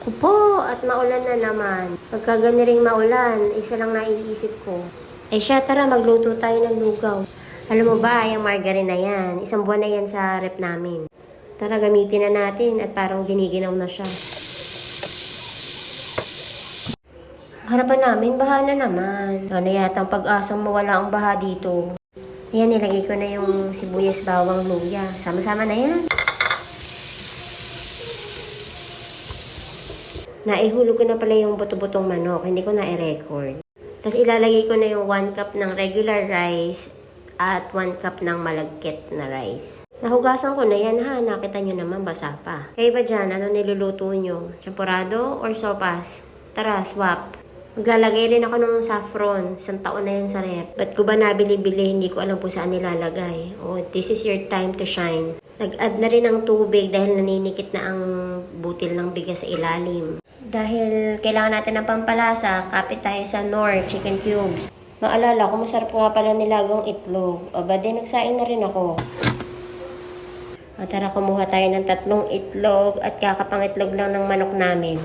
Kupo, at maulan na naman. Pagka ring maulan, isa lang naiisip ko. Ay siya, tara magluto tayo ng lugaw. Alam mo ba, yung margarine na yan, isang buwan na yan sa rep namin. Tara, gamitin na natin at parang giniginaw na siya. Harapan namin, baha na naman. Ano yata ang pag-asang mawala ang baha dito. Ayan, nilagay ko na yung sibuyas, bawang, luya. Sama-sama na yan. Naihulog ko na pala yung buto-butong manok. Hindi ko na i-record. Tapos ilalagay ko na yung 1 cup ng regular rice at 1 cup ng malagkit na rice. Nahugasan ko na yan ha. Nakita nyo naman basa pa. Kayo ba dyan? Ano niluluto nyo? Champurado or sopas? Tara, swap. Maglalagay rin ako ng saffron. Isang taon na yan sa rep. Ba't ko ba nabili-bili? Hindi ko alam po saan nilalagay. Oh, this is your time to shine. Nag-add na rin ng tubig dahil naninikit na ang butil ng bigas sa ilalim. Dahil kailangan natin ng pampalasa, kapit tayo sa Knorr chicken cubes. Maalala ko, masarap nga pala nilagang itlog. Aba din, nagsaing na rin ako. O tara, kumuha tayo ng 3 itlog at kakapangitlog lang ng manok namin.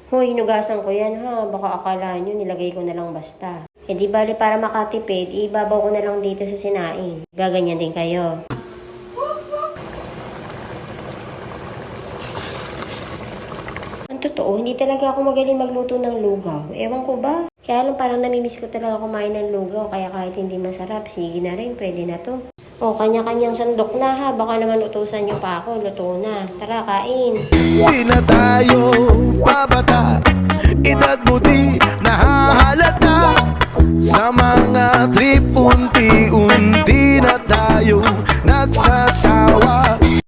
Hoy, hinugasan ko yan ha. Baka akala nyo, nilagay ko na lang basta. E di bali para makatipid, ibabaw ko na lang dito sa sinaing. Gaganyan din kayo. Totoo, hindi talaga ako magaling magluto ng lugaw. Ewan ko ba? Kaya lang parang namimiss ko talaga kumain ng lugaw. Kaya kahit hindi masarap, sige na rin, pwede na to. O, kanya-kanyang sandok na ha. Baka naman utusan nyo pa ako. Luto na. Tara, kain. Di na tayo babata, edad mo di nahahalata. Sa mga trip, unti-unti na tayo nagsasawa.